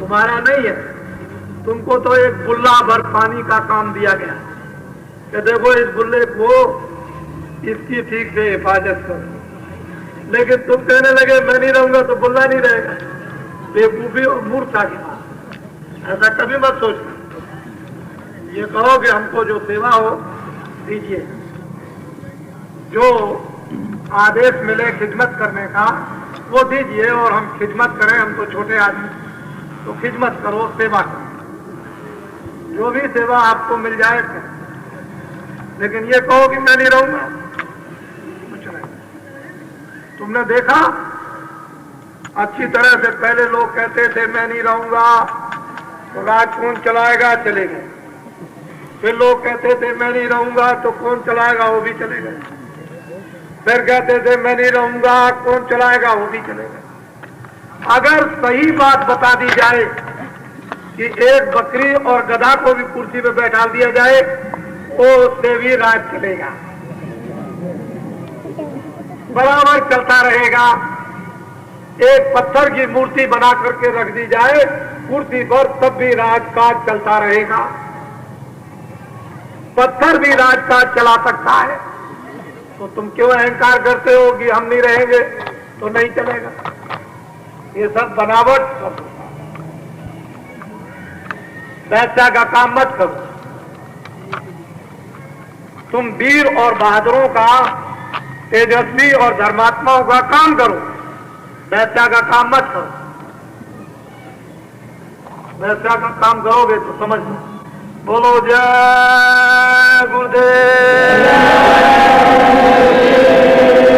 तुम्हारा नहीं है। तुमको तो एक बुल्ला भर पानी का काम दिया गया कि देखो इस बुल्ले को इसकी ठीक से हिफाजत करो। लेकिन तुम कहने लगे मैं नहीं रहूंगा तो बुल्ला नहीं रहेगा। बेवकूफी और मूर्खता की बात, ऐसा कभी मत सोचना। ये कहो कि हमको जो सेवा हो दीजिए, जो आदेश मिले खिदमत करने का वो दीजिए और हम खिदमत करें। हम तो छोटे आदमी, तो खिदमत करो, सेवा करो, जो भी सेवा आपको मिल जाए करो। लेकिन ये कहो कि मैं नहीं रहूंगा, कुछ नहीं। तुमने देखा अच्छी तरह से पहले लोग कहते थे मैं नहीं रहूंगा तो राज कौन चलाएगा, चले गए। फिर लोग कहते थे मैं नहीं रहूंगा तो कौन चलाएगा, वो भी चले गए। फिर कहते थे मैं नहीं रहूंगा, कौन चलाएगा, वो भी चले गए। अगर सही बात बता दी जाए कि एक बकरी और गधा को भी कुर्सी पे बैठा दिया जाए तो उससे भी राज चलेगा, बराबर चलता रहेगा। एक पत्थर की मूर्ति बना करके रख दी जाए कुर्सी पर, तब भी राजकाज चलता रहेगा। पत्थर भी राजकाज चला सकता है। तो तुम क्यों अहंकार करते हो कि हम नहीं रहेंगे तो नहीं चलेगा? ये सब बनावट सब। वैसा का काम मत करो। तुम वीर और बहादुरों का, तेजस्वी और धर्मात्माओं का काम करो, वैसा का काम मत करो। वैसा का काम करोगे तो समझ लो। बोलो जय गुरुदेव।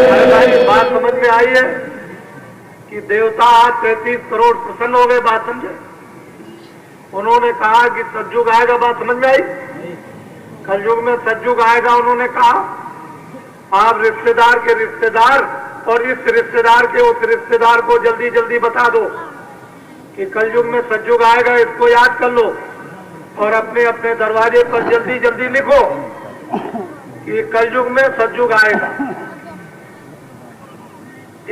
अरे भाई बात समझ में आई है कि देवता 33 करोड़ प्रसन्न हो गए, बात समझे? उन्होंने कहा कि सतयुग आएगा, बात समझ में आई? कलयुग में सतयुग आएगा, उन्होंने कहा आप रिश्तेदार के रिश्तेदार और इस रिश्तेदार के उस रिश्तेदार को जल्दी जल्दी बता दो कि कलयुग में सतयुग आएगा, इसको याद कर लो और अपने अपने दरवाजे पर जल्दी जल्दी लिखो कि कलयुग में सतयुग आएगा।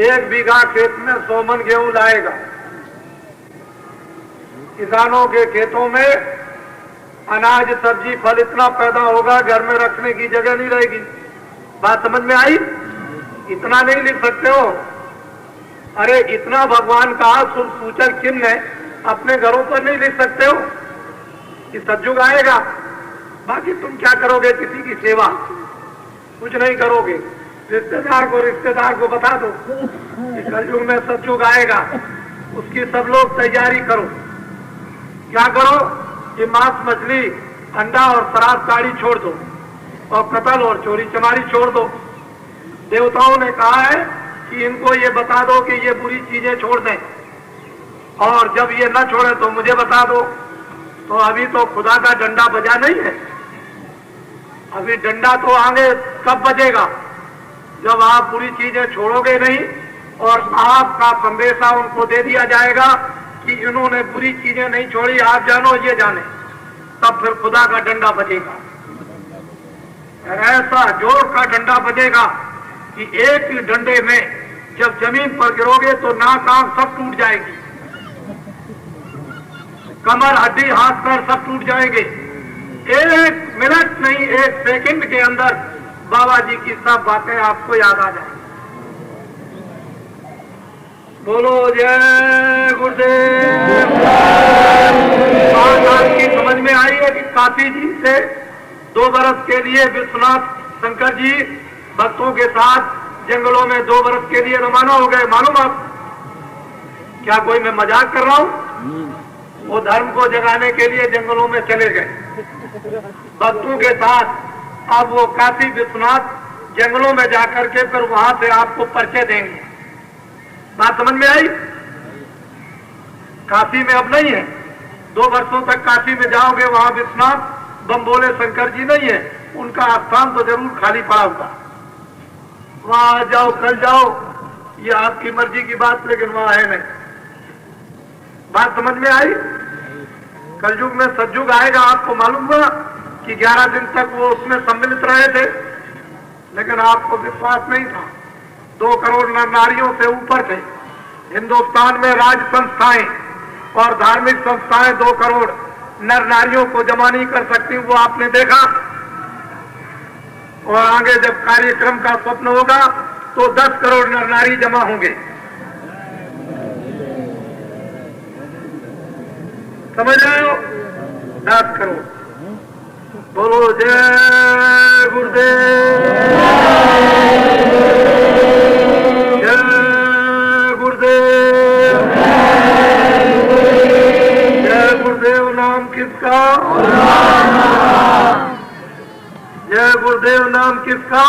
1 बीघा खेत में 100 मन गेहूं लाएगा। किसानों के खेतों में अनाज सब्जी फल इतना पैदा होगा घर में रखने की जगह नहीं रहेगी। बात समझ में आई? इतना नहीं लिख सकते हो? अरे इतना भगवान का सूचक चिन्ह है, अपने घरों पर नहीं लिख सकते हो कि सतयुग आएगा? बाकी तुम क्या करोगे? किसी की सेवा कुछ नहीं करोगे। रिश्तेदार को बता दो कि कलयुग में सतयुग आएगा, उसकी सब लोग तैयारी करो। क्या करो कि मांस मछली अंडा और शराब साड़ी छोड़ दो और कत्ल और चोरी चमारी छोड़ दो। देवताओं ने कहा है कि इनको ये बता दो कि ये बुरी चीजें छोड़ दें, और जब ये न छोड़े तो मुझे बता दो। तो अभी तो खुदा का डंडा बजा नहीं है, अभी डंडा तो आगे कब बजेगा? जब आप बुरी चीजें छोड़ोगे नहीं और आपका संदेशा उनको दे दिया जाएगा कि इन्होंने बुरी चीजें नहीं छोड़ी, आप जानो ये जाने, तब फिर खुदा का डंडा बजेगा। ऐसा जोर का डंडा बजेगा कि एक ही डंडे में जब जमीन पर गिरोगे तो नाक आंख सब टूट जाएगी, कमर हड्डी हाथ पैर सब टूट जाएंगे। 1 मिनट नहीं 1 सेकंड के अंदर बाबा जी की सब बातें आपको याद आ जाएंगी। बोलो जय गुरुदेव। बात आपकी समझ में आई है कि काशी जी से 2 बरस के लिए विश्वनाथ शंकर जी भक्तों के साथ जंगलों में 2 बरस के लिए रवाना हो गए। मालूम आप? क्या कोई मैं मजाक कर रहा हूं? वो धर्म को जगाने के लिए जंगलों में चले गए भक्तों के साथ। अब वो काशी विश्वनाथ जंगलों में जाकर के फिर वहां से आपको परिचय देंगे। बात समझ में आई? काशी में अब नहीं है, 2 वर्षों तक काशी में जाओगे, वहां विश्वनाथ बम्बोले शंकर जी नहीं है, उनका स्थान तो जरूर खाली पड़ा होगा। वहां जाओ कल जाओ, ये आपकी मर्जी की बात, लेकिन वहां है नहीं। बात समझ में आई? कलयुग में सतयुग आएगा, आपको मालूम हुआ कि 11 दिन तक वो उसमें सम्मिलित रहे थे, लेकिन आपको विश्वास नहीं था। 2 करोड़ नर नारियों से ऊपर थे। हिंदुस्तान में राज संस्थाएं और धार्मिक संस्थाएं 2 करोड़ नर नारियों को जमा नहीं कर सकती, वो आपने देखा। और आगे जब कार्यक्रम का स्वप्न होगा तो 10 करोड़ नर नारी जमा होंगे। समझ रहे हो? 10 करोड़। बोलो जय गुरुदेव, जय गुरुदेव, जय गुरुदेव। नाम किसका? जय गुरुदेव। नाम किसका?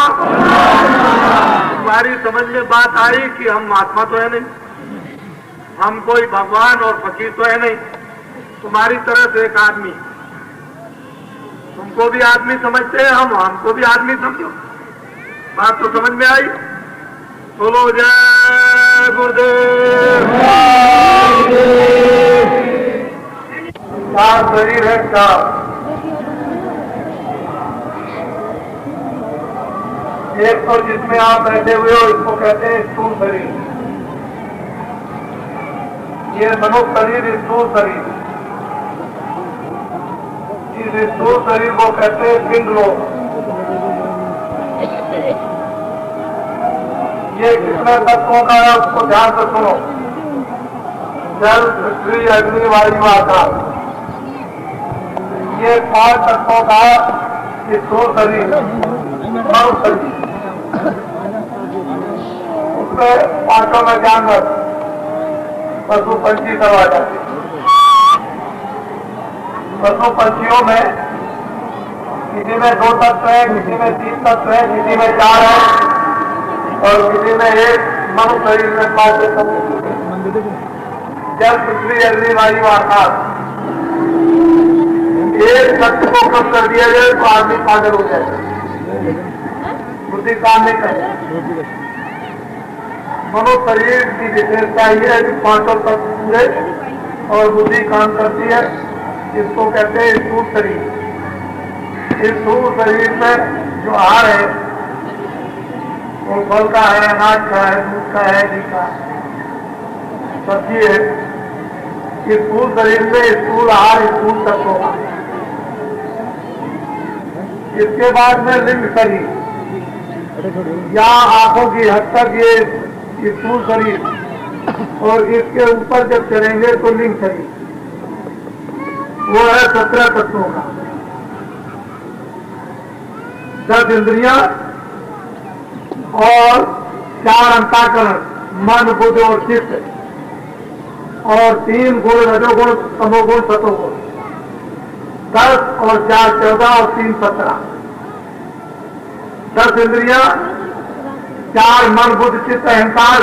तुम्हारी समझ में बात आई कि हम महात्मा तो है नहीं, हम कोई भगवान और फकीर तो है नहीं, तुम्हारी तरह से एक आदमी। तुमको भी आदमी समझते हैं, हम हमको भी आदमी समझो। बात तो समझ में आई? बोलो जय गुरुदेव। क्या शरीर है? क्या एक तो जिसमें आप बैठे हुए हो इसको कहते हैं स्थूल शरीर। ये मनुष्य शरीर स्थूल शरीर, इस स्थूल शरीर को कहते हैं पिंड लोक। ये कितने तत्वों का है उसको ध्यान से सुनो। जल, पृथ्वी, अग्नि, वायु, आकाश, ये 5 तत्वों का स्थूल शरीर, मनुष्य शरीर। उसमें 5 में जानवर, पशु, पंछी सब आ जाते। पशु पंछियों में किसी में 2 तत्व है, किसी में 3 तत्व है, किसी में 4 है और किसी में 1। मनुष्य शरीर में 5 तत्व। जल, पृथ्वी, अग्नि, वायु, आकाश। एक तत्व को कम कर दिया जाए तो आदमी पागल हो जाए, बुद्धि काम नहीं करे। मनुष्य शरीर की विशेषता ये है कि 5 तत्व पूरे और बुद्धि काम करती है। इसको कहते हैं स्थूल शरीर। इस स्थूल शरीर में जो आहार है वो फल का है, अनाज का है, दूध का है, घी का, सब्जी है। इस स्थूल शरीर में स्थूल आहार, स्थूल तत्वों का। इसके बाद में लिंग शरीर, या आंखों की हद तक ये स्थूल शरीर, और इसके ऊपर जब चलेंगे तो लिंग शरीर, वो है 17 तत्वों का। 10 इंद्रियां और 4 अंतःकरण, मन, बुद्धि और चित्त, और 3 गुण, रजोगुण, तमोगुण, सतोगुण। 10 और 4 14 और 3 17। 10 इंद्रियां, 4 मन, बुद्धि, चित्त, अहंकार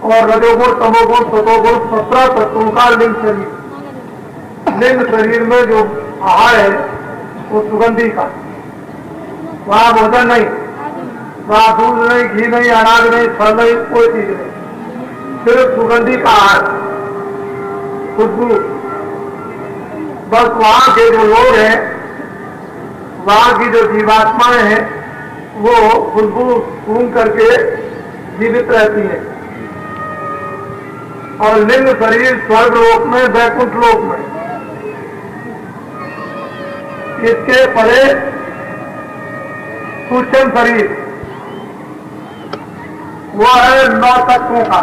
और रजोगुण, तमोगुण, सतोगुण, 17 तत्वों का लिंग शरीर। लिंग शरीर में जो आहार है वो सुगंधी का, वहां भोजन नहीं, वहां दूध नहीं, घी नहीं, अनाज नहीं, फल नहीं, कोई चीज नहीं, सिर्फ सुगंधी का आहार, खुशबू। बस वहां के जो लोग हैं, वहां की जो जीवात्माएं हैं, वो खुशबू सूंघ करके जीवित रहती है। और लिंग शरीर स्वर्ग लोक में, वैकुंठ लोक में। इसके परे सूक्ष्म शरीर, वो है 9 तत्वों का।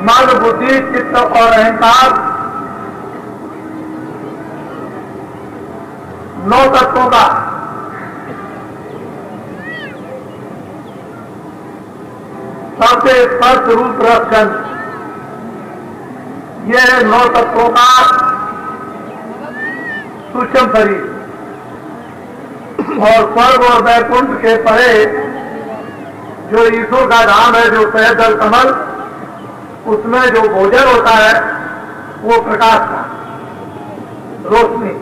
मन, बुद्धि, चित्त और अहंकार, 9 तत्वों का। सबसे स्पर्श, रूप, रस, गंध, ये 9 तत्वों का सूक्ष्म शरीर। और स्वर्ग और वैकुंठ के परे जो ईश्वर का धाम है, जो सहजल कमल, उसमें जो भोजन होता है वो प्रकाश का, रोशनी,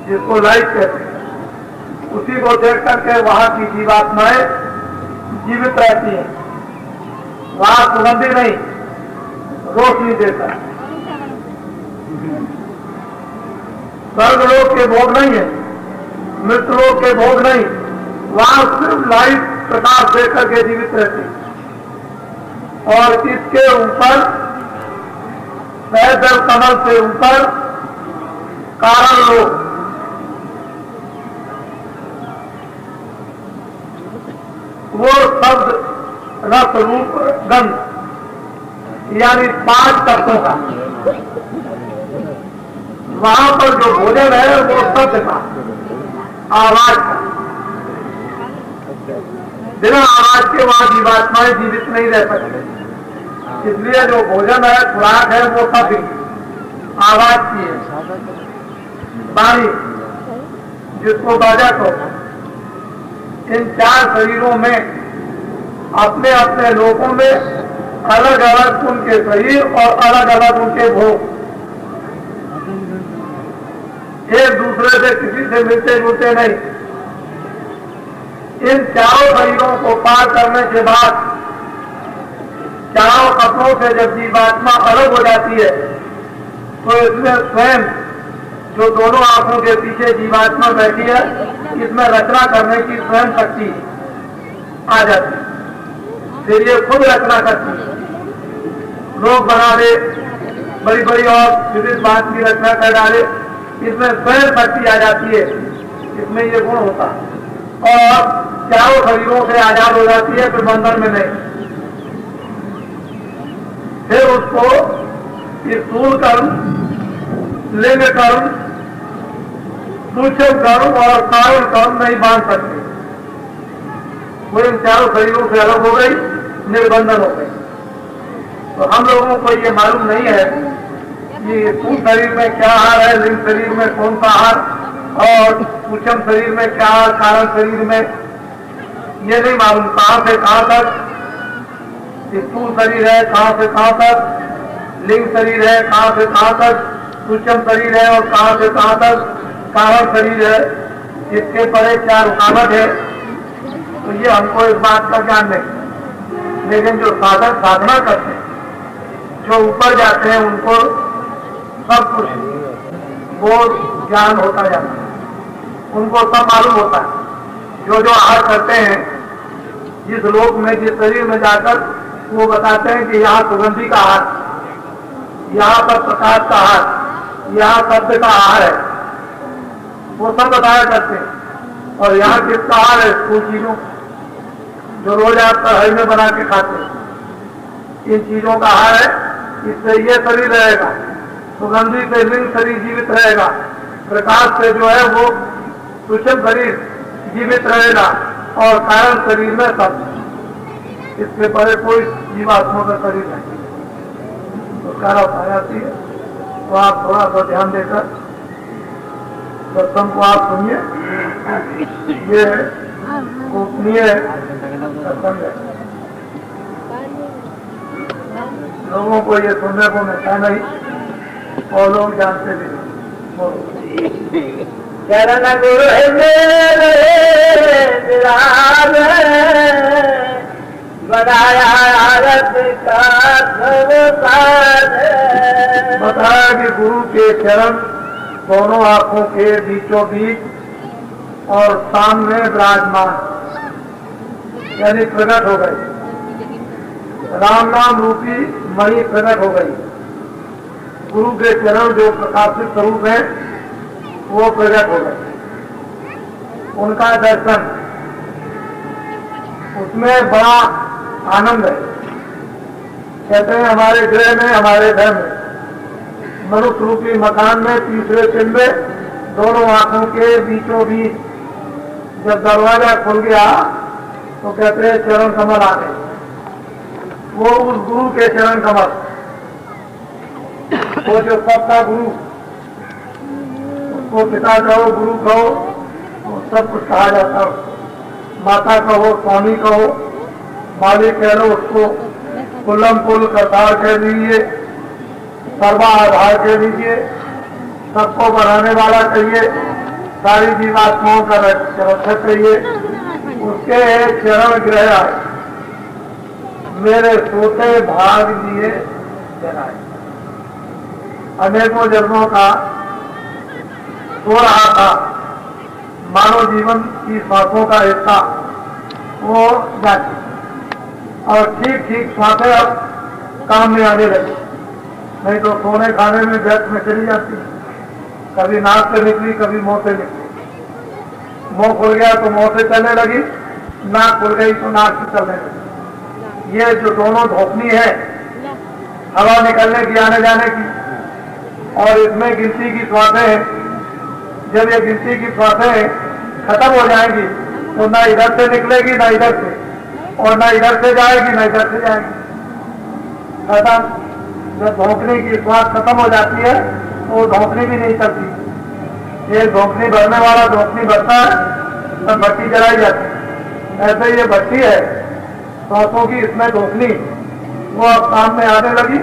जिसको लाइट कहते हैं। उसी को देख करके वहां की जीवात्माएं जीवित रहती है। वहां सुगंधी नहीं, रोशनी देता है। स्वर्गलोक के भोग नहीं है, मृत्युलोक के भोग नहीं, वहां सिर्फ लाइट प्रकाश देकर के जीवित रहती है। और इसके ऊपर पैदल कमल से ऊपर कारण लोग, वो शब्द रस रूप गंध, यानी 5 तत्वों का। वहां पर जो भोजन है वो शब्द का, आवाज का। बिना आवाज के वहां जीवात्माएं जीवित नहीं रह सकते। इसलिए जो भोजन है, खुराक है, वो शब्द की, आवाज की है, वाणी, जिसको बाजा कहते हैं। इन 4 शरीरों में अपने अपने लोगों में अलग अलग उनके शरीर और अलग अलग उनके भोग, एक दूसरे से किसी से मिलते जुलते नहीं। इन 4 शरीरों को पार करने के बाद 4 कपड़ों से जब जीवात्मा अलग हो जाती है, तो इसमें स्वयं जो दोनों आंखों के पीछे जीवात्मा बैठी है, इसमें रचना करने की स्वयं शक्ति आ जाती है। फिर ये खुद रचना करती है, लोग बना दे, बड़ी बड़ी और विविध बात की रचना कर डाले, इसमें स्वयं शक्ति आ जाती है, इसमें ये गुण होता है। और 4 शरीरों से आजाद हो जाती है, फिर बंधन में नहीं। फिर उसको स्थूल कर्म, लिंग कर्म, सूक्ष्म कर्म और कारण कर्म नहीं बांध सकते। वो इन 4 शरीरों से अलग हो गई, निर्बंधन हो गई। तो हम लोगों को ये मालूम नहीं है कि स्थूल शरीर में क्या आहार है, लिंग शरीर में कौन सा आहार, और सूक्ष्म शरीर में क्या आहार, कारण शरीर में, ये नहीं मालूम। कहां से कहां तक स्थूल शरीर है, कहां से कहां तक लिंग शरीर है, कहां से कहां तक सूक्ष्म शरीर है, और कहां से कहां तक कारण शरीर है, इसके परे क्या रुकावट है, तो ये हमको इस बात का ज्ञान नहीं। लेकिन जो साधक साधना करते हैं, जो ऊपर जाते हैं, उनको सब कुछ वो ज्ञान होता जाता है, उनको सब मालूम होता है। जो जो आहार करते हैं, जिस लोक में, जिस शरीर में जाकर वो बताते हैं कि यहाँ सुगंधी का आहार, यहाँ पर प्रकाश का आहार, यहाँ शब्द का आहार है, वो सब बताया करते हैं। और यहाँ किसका आहार है? कुछ चीजों जो रोज आप कढ़ाई में बना के खाते हैं, इन चीजों का आहार है, इससे ये शरीर रहेगा। सुगंधी से लिंग शरीर जीवित रहेगा, प्रकाश से जो है वो सूक्ष्म शरीर जीवित रहेगा, और कारण शरीर में सब, इसके परे कोई जीवात्मा का शरीर नहीं। तो कारण आती है। तो आप थोड़ा सा ध्यान देकर सत्संग को आप सुनिए। ये गोपनीय सत्संग है, लोगों को ये सुनने को मिलता नहीं, और लोग जानते भी नहीं। चरण गुरु बताया बताया कि गुरु के चरण दोनों आंखों के बीचों बीच और सामने विराजमान, यानी प्रकट हो गई। राम नाम रूपी मणि प्रकट हो गई। गुरु के चरण जो प्रकाशित स्वरूप है, वो प्रकट हो गए। उनका दर्शन, उसमें बड़ा आनंद है। कहते हैं हमारे गृह में, हमारे घर में, मनुष्य रूपी मकान में, तीसरे चिन्ह में, दोनों आंखों के बीचों बीच जब दरवाजा खुल गया, तो कहते हैं चरण कमल आ गए। वो उस गुरु के चरण कमल, वो जो सबका गुरु, उसको पिता कहो, गुरु कहो, वो सब कुछ कहा जाता है। माता कहो, स्वामी कहो, मालिक कह लो, उसको कुल्लम कुल करतार कह दीजिए, सर्वा आधार कह दीजिए, सबको बढ़ाने वाला कहिए, सारी जीवात्माओं का रक्षक कहिए। उसके चरण ग्रह आए, मेरे सोते भाग दिए जनाए। अनेकों जन्मों का सो रहा था, मानव जीवन की सांसों का हिस्सा वो जाती, और ठीक ठीक सांसें अब काम में आने लगी, नहीं तो सोने खाने में व्यर्थ में चली जाती। कभी नाक से निकली, कभी मुंह से निकली। मुंह खुल गया तो मुंह से चलने लगी, नाक खुल गई तो नाक से चलने लगी। ये जो दोनों धोपनी है हवा निकलने की, आने जाने की, और इसमें गिनती की श्वासें हैं। जब ये गिनती की श्वासें खत्म हो जाएंगी तो ना इधर से निकलेगी ना इधर से, और ना इधर से जाएगी ना इधर से जाएगी। खत्म। जब धोपनी की श्वास खत्म हो जाती है तो वो धोपनी भी नहीं चलती। ये धोपनी भरने वाला धोपनी भरता है तब भट्टी जलाई जाती है। ऐसे ये भट्टी है सांसों की, इसमें धोपनी वो अब काम में आने लगी,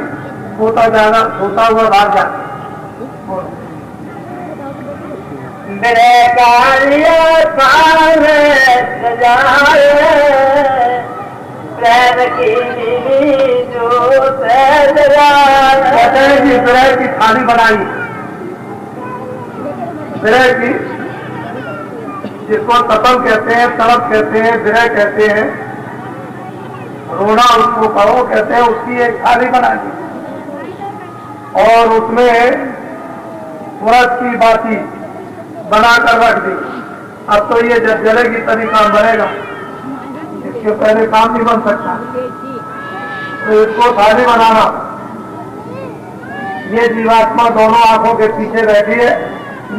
होता जाएगा, होता हुआ बाहर जाता। विरह की थाली बनाई, विरह की, जिसको तपन कहते हैं, तड़प कहते हैं, विरह कहते हैं, रोना उसको कहो कहते हैं, उसकी एक थाली बनाई और उसमें सूरज की बाती बनाकर रख दी। अब तो ये जब जलेगी तभी काम बनेगा, इसके पहले काम नहीं बन सकता। तो इसको थाली बनाना। ये जीवात्मा दोनों आंखों के पीछे बैठी है।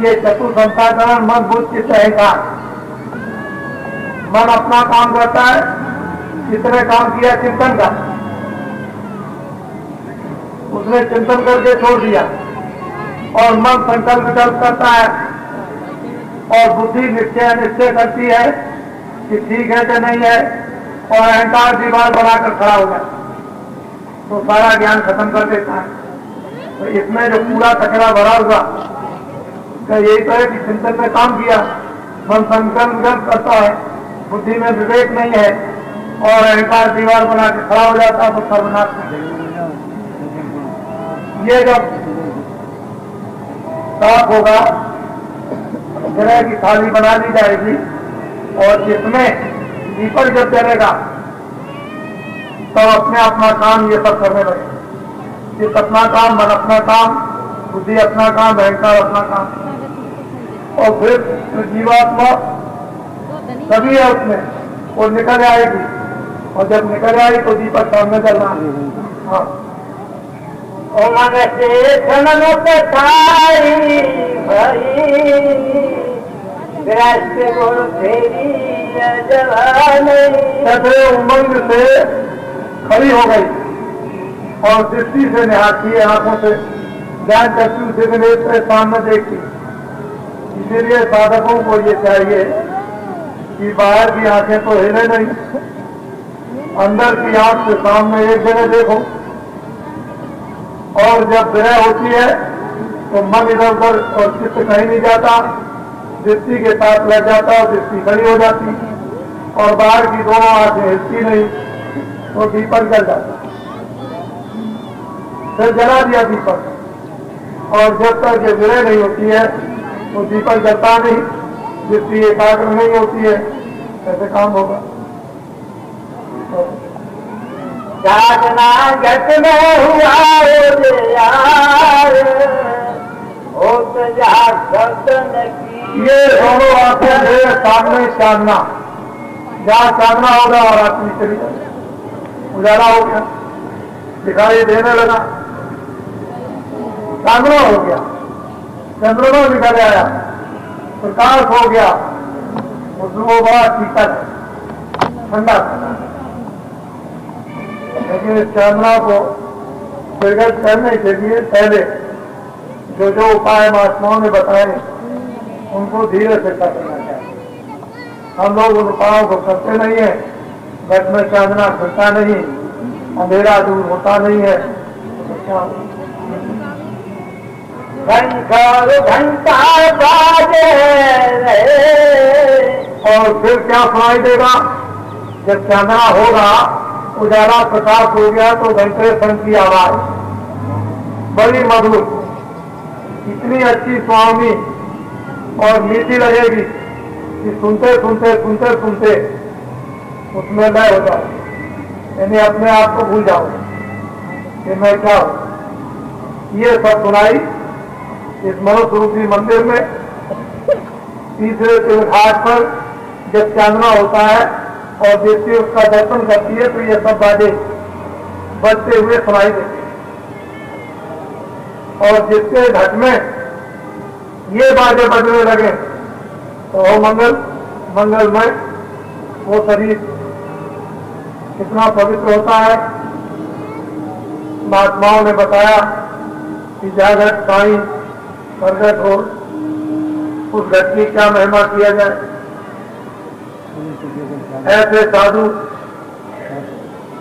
ये चतुर्संताकरण मन बुद्ध चित्त अहंकार। मन अपना काम करता है, कितने काम किया चिंतन का, उसने चिंतन करके छोड़ दिया, और मन संकल्प विकल्प करता है, और बुद्धि निश्चय करती है कि ठीक है कि नहीं है, और अहंकार दीवार बनाकर खड़ा हो जाता तो सारा ज्ञान खत्म कर देता है। तो इसमें जो पूरा कचरा भरा हुआ का यही तो है कि चिंतन में काम किया, मन संकल्प विकल्प करता है, बुद्धि में विवेक नहीं है, और अहंकार दीवार बना के खड़ा हो जाता है तो सर्वनाश कर देगा। ये जब साफ होगा, ग्रह की थाली बना ली जाएगी, और जिसमें दीपक जब जलेगा तो अपने अपना काम ये सब करने लगे। चित्त अपना काम, मन अपना काम, बुद्धि अपना काम, अहंकार अपना काम, और फिर जीवात्मा सभी है उसमें, वो निकल आएगी, और जब निकल आई तो दीपक सामने चलना। हाँ, मन से धनमत थाई भई, ग्रस्त गुण फेरी जैसे उमंग से खड़ी हो गई और दृष्टि से निहारती है, आंखों से ज्ञान चक्षु से नेत्र सामने देखती। इसीलिए साधकों को ये चाहिए कि बाहर की आंखें तो हिले नहीं, अंदर की आंख से सामने एक जगह देखो, और जब विरह होती है तो मन इधर उधर और चित्त कहीं नहीं जाता, दृष्टि के साथ लग जाता और दृष्टि खड़ी हो जाती, और बाहर की दोनों आंखें हिलती नहीं, तो दीपक जल जाता। फिर जला दिया दीपक, और जब तक ये विरह नहीं होती है तो दीपक जलता नहीं, दृष्टि एकाग्र नहीं होती है, कैसे काम होगा। जागना जट में हुआ यार, हो तो ये दोनों आंखें मेरे सामने चांदना, जहाँ चांदना होगा और आदमी चली जाए, उजाला हो गया, दिखाई देने लगा, चांदना हो गया, चंद्रमा निकल आया, प्रकाश हो गया, उसको बड़ा शीतल ठंडा था। लेकिन इस चांदना को प्रगट करने के लिए पहले जो जो उपाय महात्माओं ने बताए उनको धीरे से करना चाहिए। हम लोग उन उपायों को करते नहीं है, घट में चांदना खुलता नहीं, अंधेरा दूर होता नहीं है, घंटा बाजे और फिर क्या सुनाई देगा। जब चांदना होगा, उजाला प्रकाश हो गया तो घंटे संग की आवाज बड़ी मधुर, इतनी अच्छी स्वामी और मीठी लगेगी कि सुनते सुनते सुनते सुनते उसमें लय हो जाए। यानी अपने आप को भूल जाओ कि मैं क्या हूं। ये सब सुनाई इस मनुष्य रूपी मंदिर में तीसरे घाट पर जब चांदना होता है और देवती उसका दर्शन करती है तो ये सब बाजे बजते हुए सुनाई देते हैं। और जिसके घट में ये बाजे बजने लगे तो हो मंगलमय वो शरीर कितना पवित्र होता है। महात्माओं ने बताया कि जागृत साई प्रगट हो, उस घट की क्या महिमा किया जाए। ऐसे साधु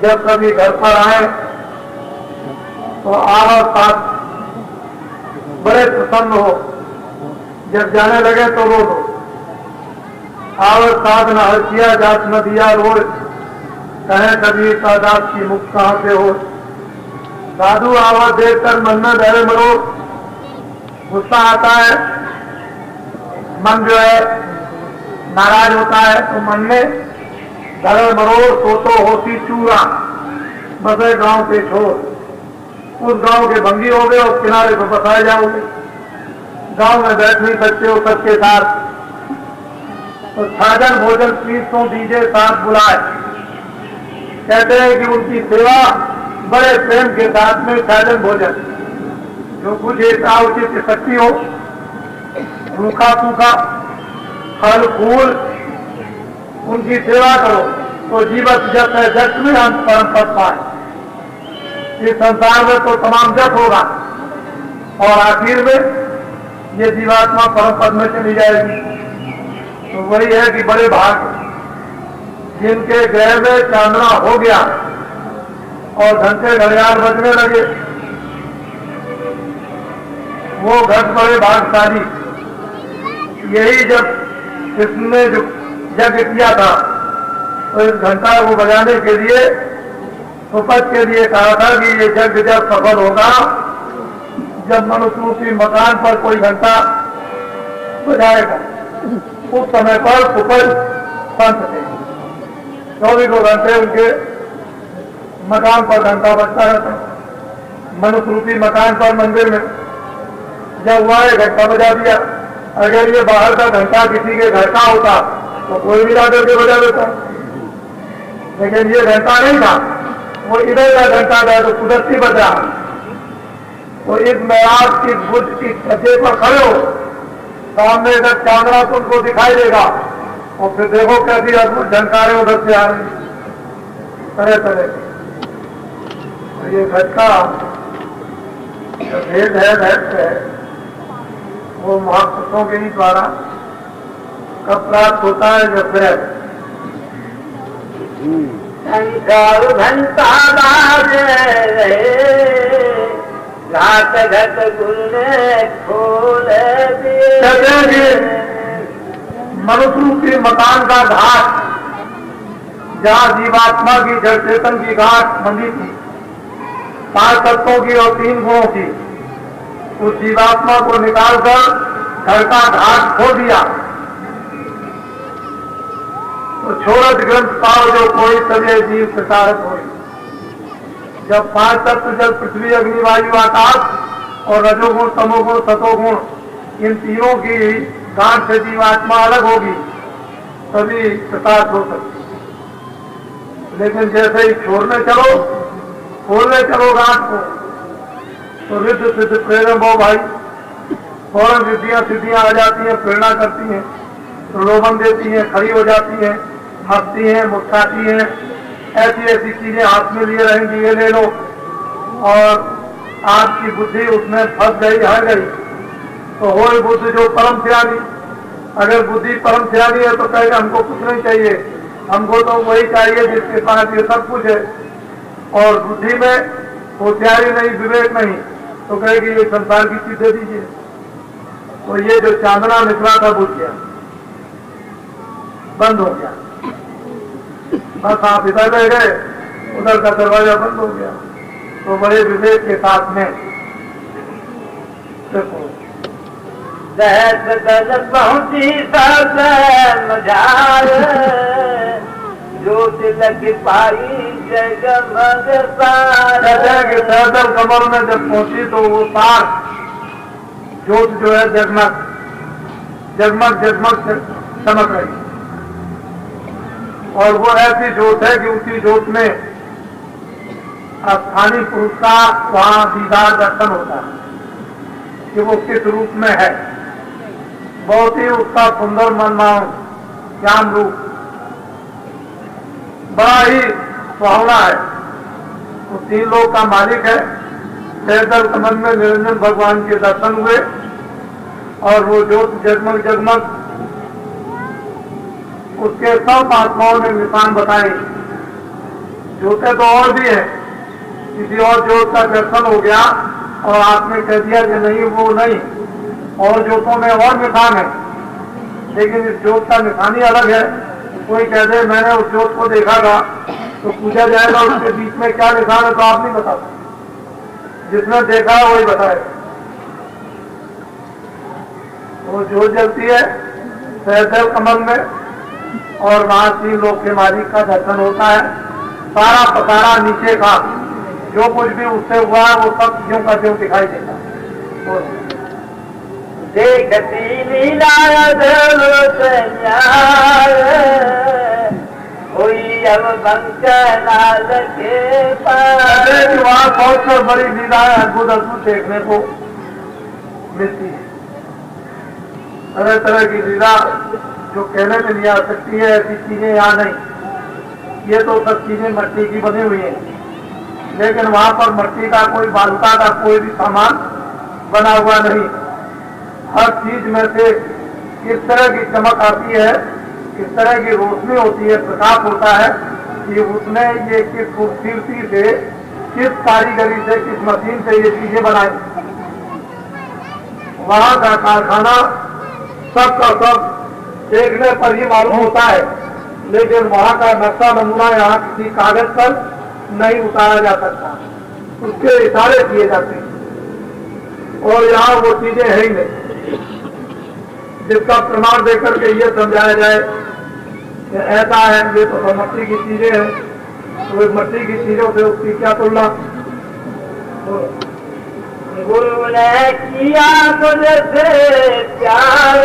जब कभी घर पर आए तो और साथ बड़े प्रसन्न हो, जब जाने लगे तो रो दो। आवर साध न हर्षिया जात न दिया रोड, कहे कबीर का दास की मुख कहां से हो। साधु आवाज देखकर मन में डरे मरो, गुस्सा आता है, मन जो है नाराज होता है तो मन में डरे मरो तो होती चूरा बसे गांव के छोर। उस गांव के भंगी हो गए और किनारे पर बसाए जाओगे। गांव में बैठनी बच्चे हो सबके साथ तो साजन भोजन पीसों दीजिए साथ बुलाए। कहते हैं कि उनकी सेवा बड़े प्रेम के साथ में साजन भोजन जो कुछ एक उचित शक्ति हो, रूखा सूखा फल फूल उनकी सेवा करो तो जीवत जप है, जप में हम परम पद पाए। इस संसार में तो तमाम जप होगा और आखिर में ये जीवात्मा परम पद में चली जाएगी। तो वही है कि बड़े भाग जिनके ग्रह में चांदना हो गया और घंटे घड़ियाल बजने लगे वो घट बड़े भागशाली। यही जब इसने जो यज्ञ किया था तो इस घंटा को बजाने के लिए सुपथ के लिए कहा था कि ये यज्ञ जब सफल होगा जब मनुष्य रूपी मकान पर कोई घंटा बजाएगा। उस समय पर सुपथ संत थे, 24 घंटे उनके मकान पर घंटा बजता रहता। मनुष्य रूपी मकान पर मंदिर में जब हुआ घंटा बजा दिया। अगर ये बाहर का घंटा किसी के घर का होता तो कोई भी लाकर के बजा देता, लेकिन ये घंटा नहीं था, वो इधर का घंटा था तो कुदरती बजा। तो इस मैराज की बुद्ध की छज्जे पर खड़े हो, सामने इधर चांदना तुमको दिखाई देगा और फिर देखो कैसी अद्भुत झंकारें उधर से आ रही तरह तरह की। ये घटका भेद है, भेद है, वो महापुरुषों के ही द्वारा कब प्राप्त होता है जब भेद घंटा बाजे रात घट गुल्ले खोल दिए। मनुष्य रूपी मकान का घाट जहाँ जीवात्मा की जड़ चेतन की घाट बंधी थी 5 तत्वों की और 3 गुणों की, उस जीवात्मा को निकालकर घर का घाट खोल दिया। तो छोड़त ग्रंथ पाओ जो कोई तभी जीव प्रसारक हो। जब 5 तत्व जल पृथ्वी अग्नि वायु आकाश और रजोगुण तमोगुण सतोगुण इन तीनों की गांठ से जीवात्मा अलग होगी तभी प्रकाश हो सकती। लेकिन जैसे ही छोड़ने चलो, खोलने चलो गांठ को तो रिद्ध सिद्ध प्रेरम हो भाई, फौरन रिद्धियां सिद्धियां आ जाती हैं, प्रेरणा करती हैं, प्रलोभन देती हैं, खड़ी हो जाती हैं, हंसती हैं, मुस्कुराती हैं, ऐसी ऐसी चीजें हाथ में लिए रहेंगी, ये ले लो। और आपकी बुद्धि उसमें फंस गई, हट गई तो हो बुद्धि जो परम त्यागी। अगर बुद्धि परम त्यागी है तो कहेगा हमको कुछ नहीं चाहिए, हमको तो वही चाहिए जिसके पास ये सब कुछ है। और बुद्धि में होशियारी नहीं, विवेक नहीं, तो कहेगी ये संसार की चीज दे दीजिए। तो ये जो चांदना निकला था बुझ गया, बंद हो गया। बस आप इधर रह गए, उधर का दरवाजा बंद हो गया। तो बड़े विवेक के साथ में देखो पहुंची सब मजार जो तिलक पाई जगमग तार। कहते हैं कि सहजल कमल में जब पहुंची तो वो तार ज्योत जो है जगमग जगमग जगमग चमक रही, और वो ऐसी ज्योत है कि उसी ज्योत में स्थानीय पुरुष का वहां दीदार दर्शन होता है कि वो किस रूप में है। बहुत ही उसका सुंदर मनमोहन श्याम रूप बड़ा ही सुहावना है। वो 3 लोक का मालिक है। सहजल कमल में निरंजन भगवान के दर्शन हुए और वो ज्योत जगमग जगमग, उसके सब महात्माओं ने निशान बताए। ज्योतें तो और भी है, किसी और ज्योत का दर्शन हो गया और आपने कह दिया कि नहीं वो नहीं, और ज्योतों में और निशान है, लेकिन इस ज्योत का निशान ही अलग है। कोई कह दे मैंने उस ज्योत को देखा था, तो पूछा जाएगा उसके बीच में क्या निशान है, तो आप नहीं बता सकते। जिसने देखा है वही बताए। वो ज्योत जलती है सहजल कमल में, और वहां 3 लोक के मालिक का दर्शन होता है। सारा पसारा नीचे का जो कुछ भी उससे हुआ है वो सब ज्यों का ज्यों दिखाई देता है। देखती लीला हुई अब बंकनाल के पार। वहां बहुत सी बड़ी लीलाएं अद्भुत अद्भुत देखने को मिलती है। तरह तरह की लीला जो कहने में नहीं आ सकती है, ऐसी चीजें यहाँ नहीं। ये तो सब चीजें मिट्टी की बनी हुई है, लेकिन वहां पर मिट्टी का कोई बालुका का कोई भी सामान बना हुआ नहीं। हर चीज में से किस तरह की चमक आती है, किस तरह की रोशनी होती है, प्रकाश होता है कि उसने ये किस खूबसूरती से, किस कारीगरी से, किस मशीन से ये चीजें बनाई। वहां का कारखाना सब का सब देखने पर ही मालूम होता है, लेकिन वहां का नक्शा नमूना यहाँ किसी कागज पर नहीं उतारा जा सकता, उसके इशारे किए जाते हैं। और यहाँ वो चीजें है ही नहीं जिसका प्रमाण देकर के ये समझाया जाए कि ऐसा है। ये तो मट्टी की चीजें हैं, तो मट्टी की चीजों से उसकी क्या तुलना। गुरु ने किया मुझसे प्यार,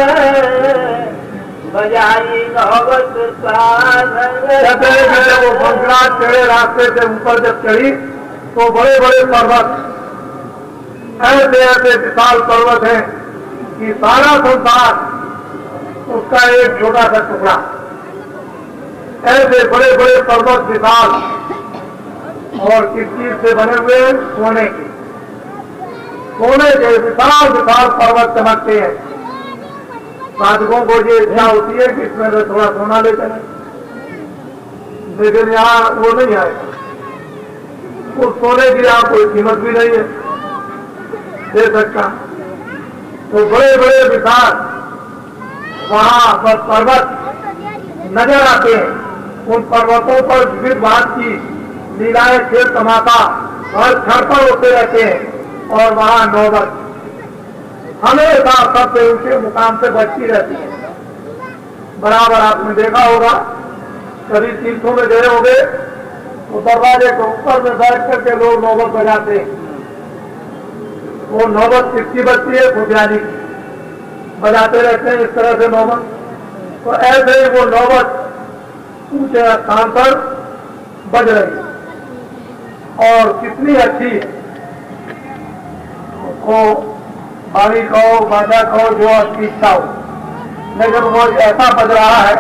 बजाई नौबत कहते हैं कि जब वो बंगला टेढ़े रास्ते से ऊपर जब चढ़ी तो बड़े बड़े पर्वत, ऐसे ऐसे विशाल पर्वत हैं कि सारा संसार उसका एक छोटा सा टुकड़ा। ऐसे बड़े बड़े पर्वत विशाल, और किस चीज से बने हुए हैं? सोने के। सोने के विशाल विशाल पर्वत चमकते हैं। साधकों को ये इच्छा होती है कि इसमें तो थोड़ा सोना ले चले, लेकिन यहाँ वो नहीं आएगा। उस सोने की यहाँ कोई कीमत भी नहीं है दे सकता। तो बड़े बड़े विशाल वहां पर पर्वत नजर आते हैं। उन पर्वतों पर विविध भांत की लीलाएं, खेल तमाशा हर क्षण पर होते रहते हैं। और वहां नौबत हमेशा सबसे ऊंचे मुकाम से बढ़ती रहती है। बराबर आपने देखा होगा, कभी तीर्थों में गए होंगे तो दरवाजे के ऊपर में बैठ करके लोग नौबत बजाते हैं। वो नौबत किसकी बजती है? खुदियानी की। बजाते रहते हैं इस तरह से नौबत। तो ऐसे ही वो नौबत ऊंचे स्थान पर बज रही और कितनी अच्छी है। उसको बाड़ी कहो, बाजा कहो, जो आपकी इच्छा हो, लेकिन वो ऐसा बज रहा है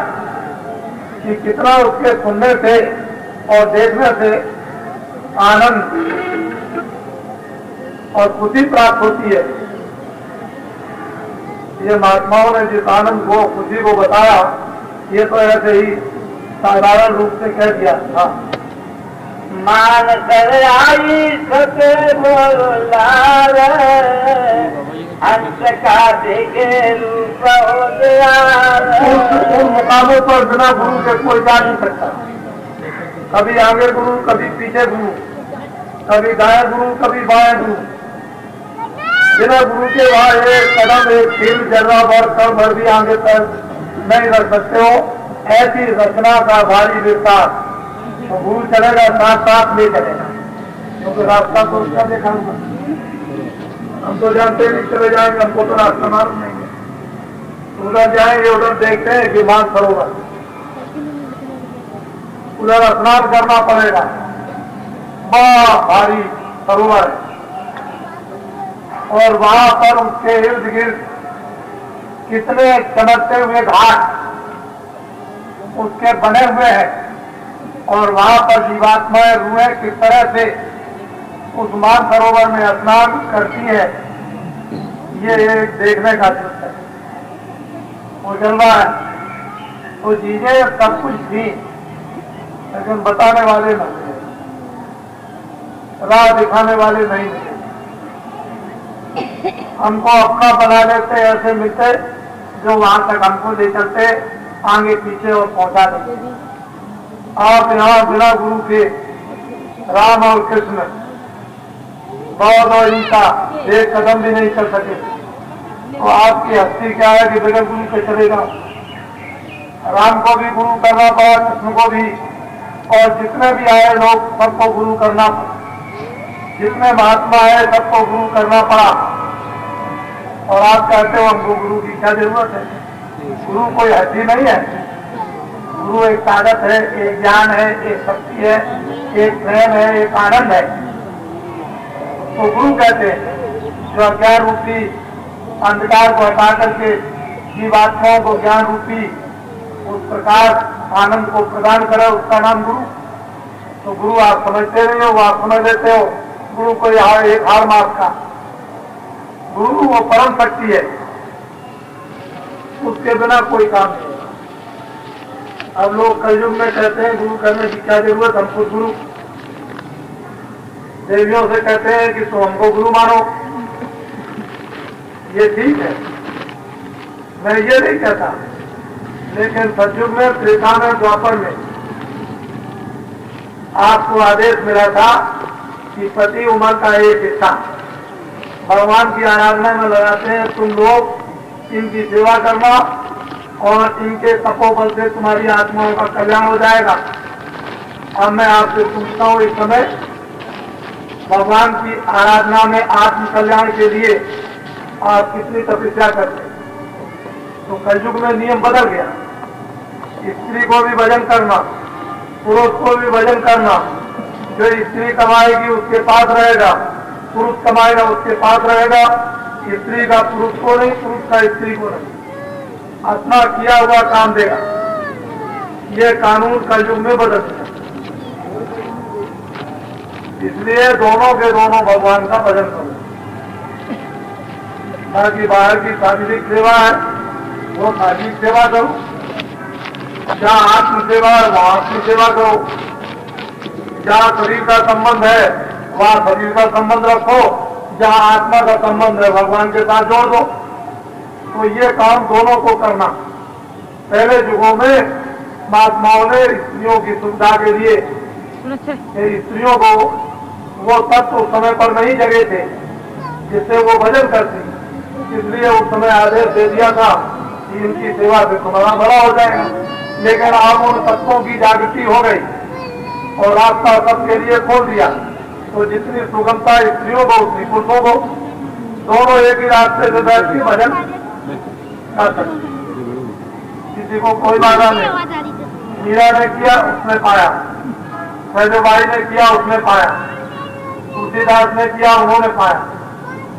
कि कितना उसके सुनने से और देखने से आनंद और खुशी प्राप्त होती है। ये महात्माओं ने जिस आनंद को, खुशी को बताया, ये तो ऐसे ही साधारण रूप से कह दिया था। मान कर आई सके बोलार, हंस का देखे रूप हो गया। उन मुकामों पर बिना गुरु के कोई जा नहीं सकता। कभी आगे गुरु, कभी पीछे गुरु, कभी दाएं गुरु, कभी बाएं गुरु। बिना गुरु के वहां एक कदम, एक कील, जर्रा भर, कल भर भी आगे तक नहीं रख सकते हो। ऐसी रचना का भारी विस्तार तो भूल चलेगा, साथ साथ ले चलेगा, क्योंकि रास्ता तो उसका देखा होगा। हम तो जानते नहीं, चले जाएंगे, हमको तो रास्ता मालूम नहीं है। उधर जाएंगे, उधर देखते हैं कि मान सरोवर, उधर स्नान करना पड़ेगा, बड़ा भारी सरोवर है, और वहां पर उसके इर्द गिर्द कितने चमकते हुए घाट उसके बने हुए हैं, और वहां पर जीवात्माएं रूहें किस तरह से उस मान सरोवर में स्नान करती है, ये एक देखने का दृश्य है। वो जलवा है, वो चीजें सब कुछ थी, लेकिन बताने वाले न मिले, राह दिखाने वाले नहीं मिले। हमको अपना बना लेते, ऐसे मिलते जो वहां तक हमको ले चलते, आगे पीछे और पहुंचा देते। आप यहाँ बिना गुरु के राम और कृष्ण, बौद्ध और ईसा एक कदम भी नहीं चल सके, तो आपकी हस्ती क्या है कि बगैर गुरु के चलेगा? राम को भी गुरु करना पड़ा, कृष्ण को भी, और जितने भी आए लोग सबको गुरु करना पड़ा, जितने महात्मा आए सबको गुरु करना पड़ा। और आप कहते हो हमको गुरु की क्या जरूरत है? गुरु कोई हड्डी नहीं है, गुरु एक ताकत है, एक ज्ञान है, एक शक्ति है, एक प्रेम है, एक आनंद है। तो गुरु कहते हैं जो अज्ञान रूपी अंधकार को हटा करके जीवात्माओं को ज्ञान रूपी उस प्रकार आनंद को प्रदान करे, उसका नाम गुरु। तो गुरु आप समझते नहीं हो, वो आप समझ लेते हो गुरु कोई एक हार मास का। गुरु वो परम शक्ति है, उसके बिना कोई काम नहीं। अब लोग कलयुग में कहते हैं गुरु करने की क्या जरूरत, हमको गुरु। देवियों से कहते हैं कि तुम हमको गुरु मानो, ये ठीक है, मैं ये नहीं कहता। लेकिन सतयुग में, त्रेता में, द्वापर में आपको आदेश मिला था कि प्रति उम्र का एक हिस्सा भगवान की आराधना में लगाते हैं, तुम लोग इनकी सेवा करना और इनके तपोबल से तुम्हारी आत्माओं का कल्याण हो जाएगा। अब मैं आपसे पूछता हूँ, इस समय भगवान की आराधना में आत्म कल्याण के लिए आप कितनी तपस्या करते हैं? तो कलयुग में नियम बदल गया, स्त्री को भी भजन करना, पुरुष को भी भजन करना। जो स्त्री कमाएगी उसके पास रहेगा, पुरुष कमाएगा उसके पास रहेगा, स्त्री का पुरुष को नहीं, पुरुष का स्त्री को नहीं, अपना किया हुआ काम देगा। ये कानून कलयुग में बदल गया, इसलिए दोनों के दोनों भगवान का भजन करो। बाकी बाहर की शारीरिक सेवा है वो शारीरिक सेवा करो, जहाँ आत्म सेवा है वहाँ आत्म सेवा करो, जहाँ शरीर का संबंध है वहाँ शरीर का संबंध रखो, जहाँ आत्मा का संबंध है भगवान के साथ जोड़ दो। तो ये काम दोनों को करना। पहले युगों में महात्माओं ने स्त्रियों की सुविधा के लिए स्त्रियों को वो तत्व उस समय पर नहीं जगे थे जिससे वो भजन करती, इसलिए उस समय आदेश दे दिया था कि इनकी सेवा से तुम्हारा बड़ा हो जाएगा। लेकिन अब उन तत्वों की जागृति हो गई और रास्ता सबके लिए खोल दिया, तो जितनी सुगमता स्त्रियों को उतनी पुरुषों को, दोनों एक ही रास्ते से बैठ के भजन कर सकते, किसी को कोई बाधा नहीं। मीरा ने किया उसने पाया, सहजबाई ने किया उसने पाया, तुलसीदास ने किया उन्होंने पाया,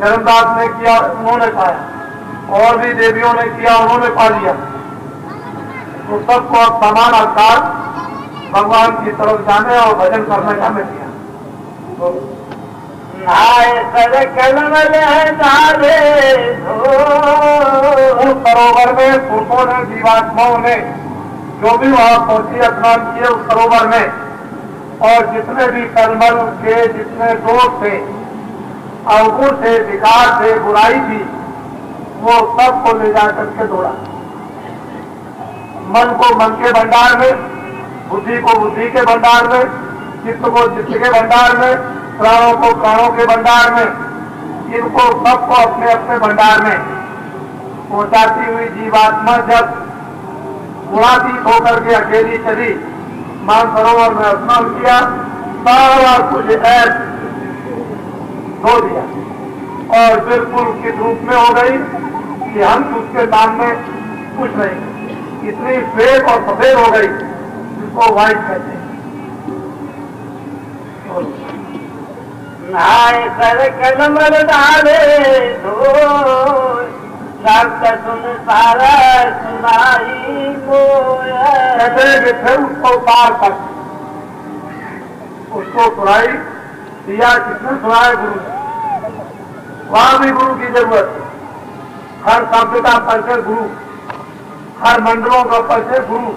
धर्मदास ने किया उन्होंने पाया, और भी देवियों ने किया उन्होंने पा लिया। तो सबको अब समान अवतार भगवान की तरफ जाने और भजन करने का मिल गया। तो उस सरोवर में पुरुषों ने, जीवात्माओं ने जो भी वहां पहुंची स्नान किए उस सरोवर में, और जितने भी कलमल के जितने दोष थे, अवगुण थे, विकार थे, बुराई थी, वो सबको ले जाकर के दौड़ा। मन को मन के भंडार में, बुद्धि को बुद्धि के भंडार में, चित्त को चित्त के भंडार में, प्राणों को प्राणों के भंडार में, इनको सबको अपने अपने भंडार में पहुंचाती हुई जीवात्मा जब गुणातीत होकर के अकेली चली, मानसरोवर में स्नान किया, सारा कुछ ऐस धो दिया और बिल्कुल की धूप में हो गई कि हम उसके सामने कुछ नहीं, इतनी श्वेत और सफेद हो गई जिसको व्हाइट कहते हैं। नाय कर कलमर डाले धो शब्द सुन सारा सुनाई मोया। कहते हैं कि फिर उसको पार तक उसको सुनाई दिया। किसने सुनाया? गुरु ने। वहां भी गुरु की जरूरत है। हर शब्द का परिचय गुरु, हर मंडलों का परिचय गुरु,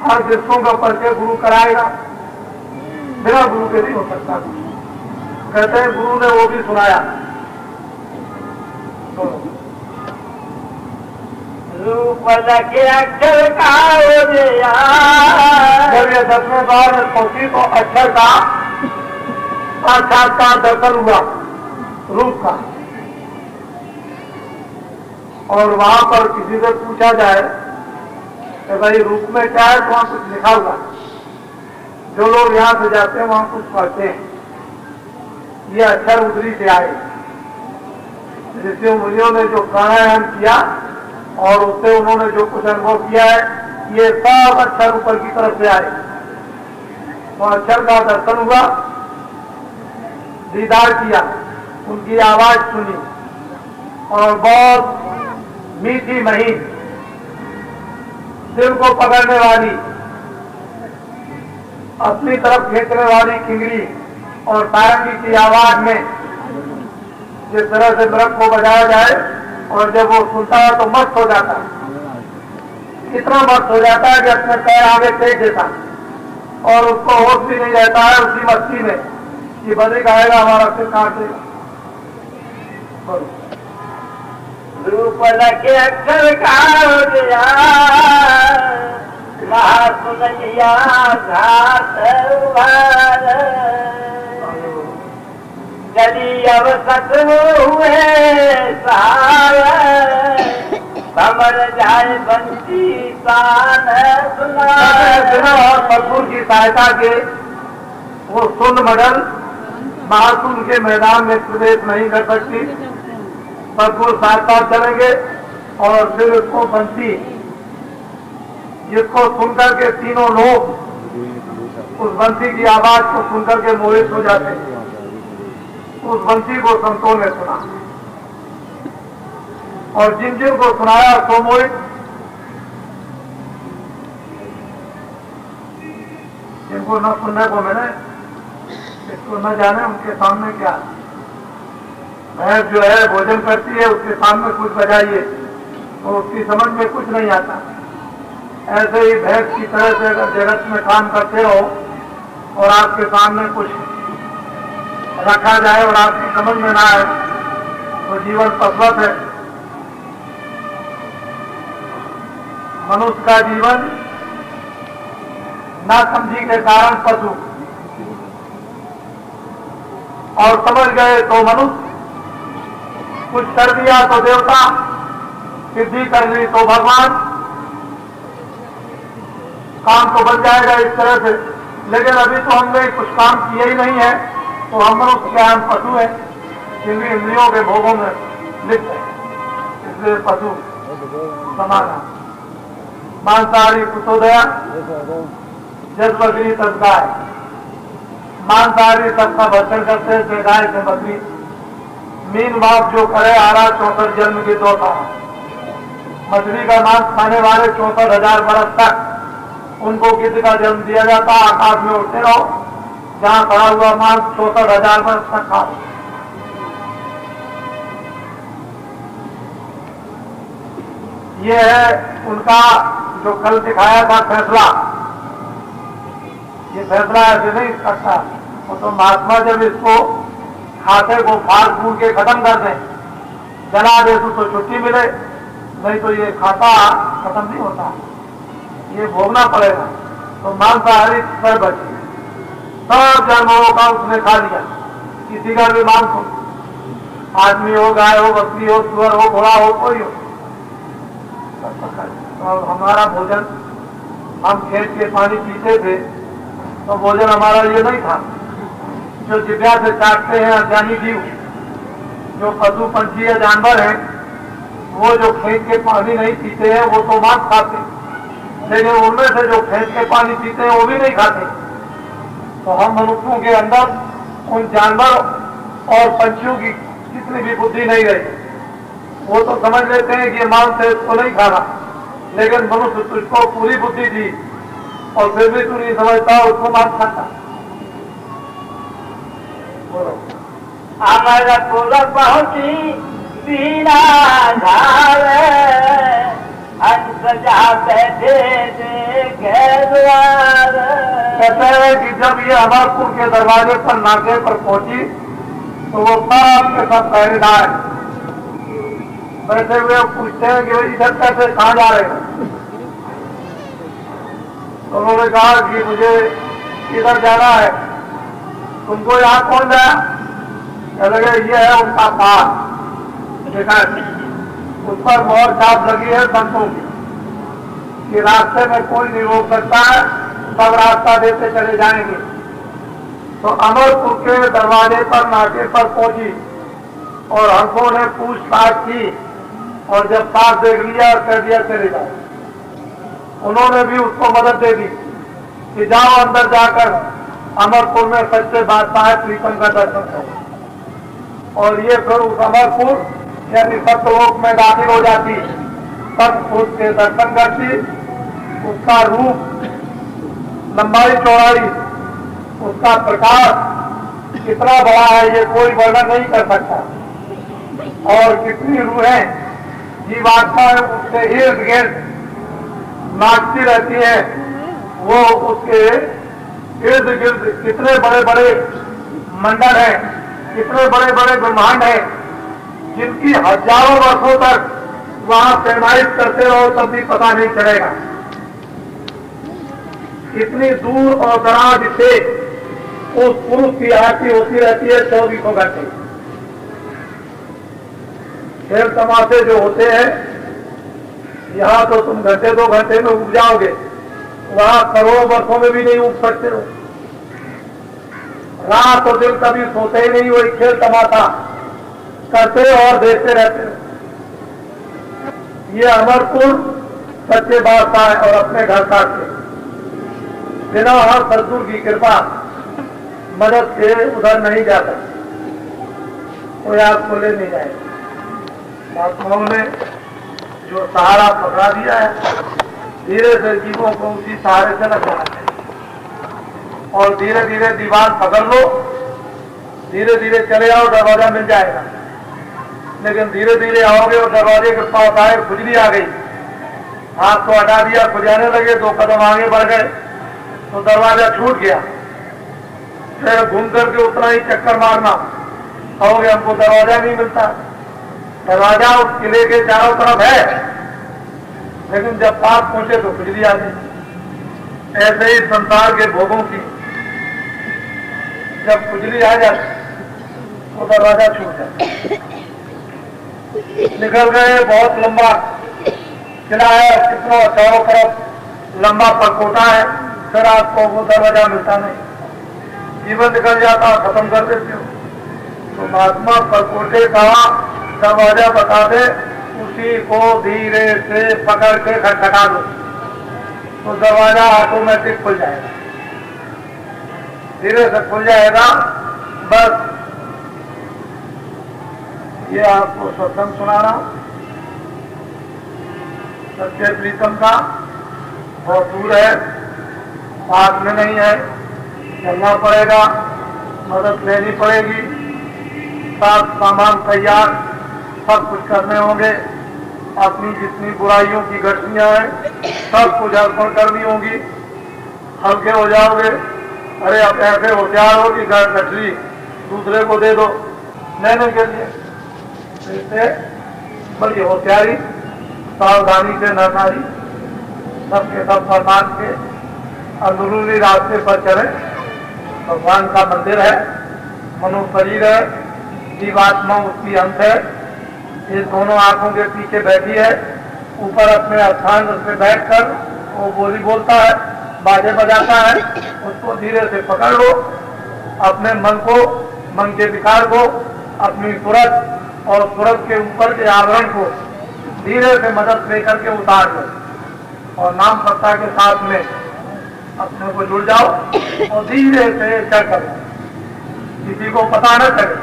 हर देशों का परिचय गुरु कराएगा। बिना गुरु के नहीं हो सकता। कहते हैं गुरु ने वो भी सुनाया। रूप लगे अक्षर का दिया। जब ये 10वें द्वार में पहुंची तो अक्षर का साक्षात्कार दर्शन हुआ, रूप का। और वहां पर किसी से पूछा जाए कि भाई रूप में क्या है, तो वहां कुछ लिखा हुआ। जो लोग यहां से जाते हैं वहां कुछ पढ़ते हैं। ये अक्षर उधरी से आए। ऋषि मुनियों ने जो प्राणायाम किया और उससे उन्होंने जो कुछ अनुभव किया है, ये सब अक्षर ऊपर की तरफ से आए। तो अक्षर का दर्शन हुआ, दीदार किया, उनकी आवाज सुनी और बहुत मीठी महीन, दिल को पकड़ने वाली, अपनी तरफ खींचने वाली किंगरी और सारंगी की आवाज में जिस तरह से मृग को बजाया जाए, और जब वो सुनता है तो मस्त हो जाता है। इतना मस्त हो जाता है कि अपने पैर आगे टेक देता और उसको होश भी नहीं रहता है उसी मस्ती में कि बदरी आएगा हमारा सिर काट देगा। रूप लगे अक्षर का दिया। महासुनैया घाट उभार। चली अब सत्व हुए सारा। समर जाए बंसी तान सुना। बिना और सदगुरु की सहायता के वो सुन मडल महासुन के मैदान में प्रवेश नहीं कर सकती। सदगुरु साथ चलेंगे और फिर उसको बंसी, जिसको सुनकर के तीनों लोग उस बंसी की आवाज को सुनकर के मोहित हो जाते हैं। उस बंसी को संतों ने सुना और जिन जिन को सुनाया सो मोहित, जिनको न सुनने को मिले, इसको न जाने उनके सामने क्या। भैंस जो है भोजन करती है, उसके सामने कुछ बजाइए तो उसकी समझ में कुछ नहीं आता। ऐसे ही भैंस की तरह से अगर जगत में काम करते रहो और आपके सामने कुछ रखा जाए और आपकी समझ में ना आए तो जीवन पशवत है। मनुष्य का जीवन ना समझी के कारण पशु, और समझ गए तो मनुष्य। कुछ कर दिया तो देवता, सिद्धि कर ली तो भगवान। काम तो बन जाएगा इस तरह से, लेकिन अभी तो हमने कुछ काम किया ही नहीं है, तो हम मनुष्य क्या, हम पशु है, जिनकी इंद्रियों के भोगों में लिप्त है, इसलिए पशु समाना। मांसाहारी कुतोदया जस बकरी तस गाय। मांसाहारी सबका भक्षण करते हैं, गाय से बकरी। मीन बाप जो करे आरा 64 जन्म के दो था। मछली का मांस खाने वाले 64,000 बरस तक उनको गिद्ध का जन्म दिया जाता। आकाश में उड़ते रहो, जहां खड़ा हुआ मांस 64,000 बरस तक खा। ये है उनका जो कल दिखाया था फैसला। ये फैसला ऐसे नहीं करता, वो तो महात्मा जब इसको खाते को फाड़ फूल के खत्म कर दें, जला दे तो छुट्टी मिले, नहीं तो ये खाता खत्म नहीं होता, ये भोगना पड़ेगा। तो मांसाहारी पर बचे, सब जानवरों का उसने खा लिया। किसी का भी मांस हो, आदमी हो, गाय हो, बकरी हो, सुअर हो, घोड़ा हो, कोई हो, और हमारा भोजन, हम खेत के पानी पीते थे तो भोजन हमारा ये नहीं था। जो जिभ्या से चाटते हैं अज्ञानी जीव, जो पशु पंछी या जानवर हैं, वो जो खेत के पानी नहीं पीते हैं वो तो मांस खाते, लेकिन उनमें से जो खेत के पानी पीते हैं वो भी नहीं खाते। तो हम मनुष्यों के अंदर उन जानवर और पंछियों की जितनी भी बुद्धि नहीं रही। वो तो समझ लेते हैं कि ये मांस है, इसको नहीं खाना, लेकिन मनुष्य तुझको पूरी बुद्धि दी और फिर भी तू नहीं समझता, उसको मांस खाता। बोलो। अमर पुर पहुंची बीना धारे, हंस जा बैठे देखे द्वार। कहते हैं कि जब ये अमरपुर के दरवाजे पर नाके पर पहुंची तो वो सब के सब पहरेदार बैठे हुए पूछते हैं कि इधर कैसे कहाँ जा रहे हैं। तो उन्होंने कहा कि मुझे इधर जाना है। तुमको यहाँ कौन जाया? कह लगे ये है उनका पास। देखा उस पर मोहर छाप लगी है संतों की कि रास्ते में कोई नहीं रोक सकता है, सब रास्ता देते चले जाएंगे। तो अमरपुर के दरवाजे पर नाके पर पहुंची और हंसों ने पूछताछ की और जब पास देख लिया और कह दिया चले जाओ। उन्होंने भी उसको मदद दे दी कि जाओ अंदर जाकर अमरपुर में सच्चे बादशाह प्रीतम का दर्शन करो। और ये फिर उस अमरपुर यानी सत्यलोक में दाखिल हो जाती, सतपुरुष के दर्शन करती। उसका रूप, लंबाई चौड़ाई, उसका प्रकाश कितना बड़ा है ये कोई वर्णन नहीं कर सकता। और कितनी रूहें जीवात्मा उसके इर्द गिर्द नाचती रहती है, वो उसके इर्द गिर्द कितने बड़े बड़े मंडल हैं, कितने बड़े बड़े ब्रह्मांड हैं, जिनकी हजारों वर्षों तक वहां सेवाइट करते रहो तब भी पता नहीं चलेगा। इतनी दूर और दराज से उस पुरुष की आरती होती रहती है 24 घंटे। खेल तमाशे जो होते हैं, यहाँ तो तुम घंटे 2 घंटे में उग जाओगे, वहां करोड़ों वर्षों में भी नहीं उग सकते हो। रात और दिन कभी सोते ही नहीं, वही खेल तमाशा करते और देखते रहते हो। ये अमरपुर सच्चे बादशाह है और अपने घर का बिना हर सद्गुरु की कृपा मदद के उधर नहीं जा सकते, कोई आपको ले नहीं जाएगा। महात्माओं ने जो सहारा पकड़ा दिया है, धीरे से जीवों को उसी सहारे से लगना चाहिए और धीरे धीरे दीवार पकड़ लो, धीरे धीरे चले आओ, दरवाजा मिल जाएगा। लेकिन धीरे धीरे आओगे और दरवाजे के पास आए, खुजली आ गई, हाथ को हटा दिया, खुजाने लगे, 2 कदम आगे बढ़ गए तो दरवाजा छूट गया। फिर घूम करके उतना ही चक्कर मारना, कहोगे हमको दरवाजा नहीं मिलता। दरवाजा उस किले के चारों तरफ है, लेकिन जब पास पहुंचे तो खुजली आ गई। ऐसे ही संसार के भोगों की जब खुजली आ जाती तो दरवाजा छूट जाता। निकल गए, बहुत लंबा किला है, कितना चारों तरफ लंबा परकोटा है, फिर आपको वो दरवाजा मिलता नहीं, जीवन निकल जाता, खत्म कर देते हो। तो महात्मा परकोटे का दरवाजा बता दे, उसी को धीरे से पकड़ के खटखटा दो तो दरवाजा ऑटोमेटिक खुल जाएगा, धीरे से खुल जाएगा। बस ये आपको सत्संग सुना रहा हूं, सत्य प्रीतम का बहुत दूर है, पास में नहीं है, चलना पड़ेगा, मदद लेनी पड़ेगी, साथ सामान तैयार, सब कुछ करने होंगे। अपनी जितनी बुराइयों की घटनियां हैं सब कुछ अर्पण करनी होगी, हल्के हो जाओगे। अरे अब ऐसे होशियार हो कि गठरी दूसरे को दे दो लेने के लिए, बल्कि होशियारी सावधानी से न नारी सबके सब फरमान के अंदरूनी रास्ते पर चले। भगवान का मंदिर है, मनुष्य शरीर है, जीवात्मा उसकी अंत है। ये दोनों आंखों के पीछे बैठी है, ऊपर अपने स्थान पे बैठकर वो बोली बोलता है, बाजे बजाता है, उसको धीरे से पकड़ लो, अपने मन को, मन के विकार को, अपनी सूरत और सूरत के ऊपर के आवरण को धीरे से मदद लेकर के उतार लो और नाम सत्ता के साथ में अपने को जुड़ जाओ और धीरे से चढ़ कर किसी को पता न चले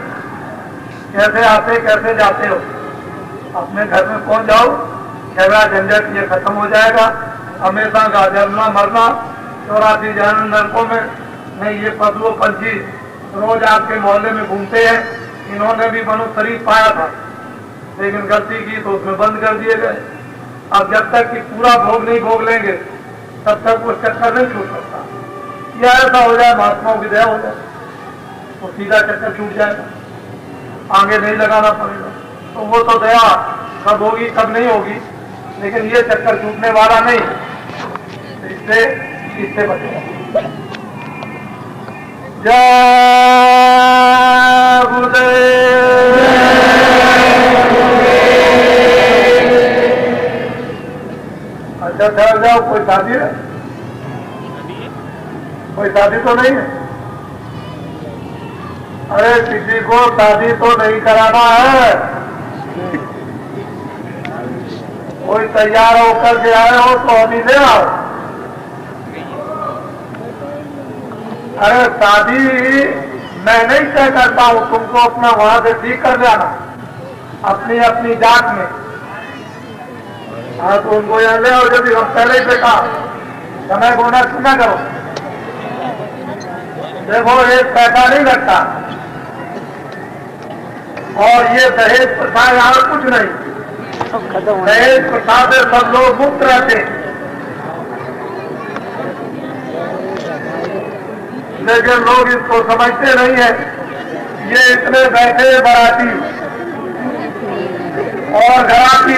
कैसे आते कैसे जाते हो। अपने घर में पहुंच जाओ, झगड़ा झंझट ये खत्म हो जाएगा। हमेशा का जन्मना मरना 84 जन्म नरकों में नहीं, ये पशु पंछी रोज आपके मोहल्ले में घूमते हैं। इन्होंने भी मनुष्य शरीर पाया था, लेकिन गलती की तो उसमें बंद कर दिए गए। अब जब तक कि पूरा भोग नहीं भोग लेंगे तब तक वो चक्कर नहीं छूट सकता। या ऐसा हो जाए महात्माओं की दया हो जाए तो सीधा चक्कर छूट जाएगा, आगे नहीं लगाना पड़ेगा। तो वो तो दया कब होगी कब नहीं होगी, लेकिन ये चक्कर छूटने वाला नहीं, इससे बचेगा। जय गुरुदेव। अच्छा ठहर जाओ, कोई शादी है? कोई शादी तो नहीं है? अरे किसी को शादी तो नहीं कराना है, कोई तैयार होकर के आए हो तो अभी ले आओ। अरे शादी मैं नहीं तय करता हूं, तुमको अपना वहां से ठीक कर जाना अपनी अपनी जात में। हाँ तो उनको यहाँ ले आओ, यदि हम पहले ही बेटा समय को नष्ट न करो। देखो एक पैसा नहीं लगता और ये दहेज प्रथा यहाँ कुछ नहीं। दहेज प्रथा से सब लोग मुक्त रहते हैं, लेकिन लोग इसको समझते नहीं है। ये इतने बैठे बराती और घराती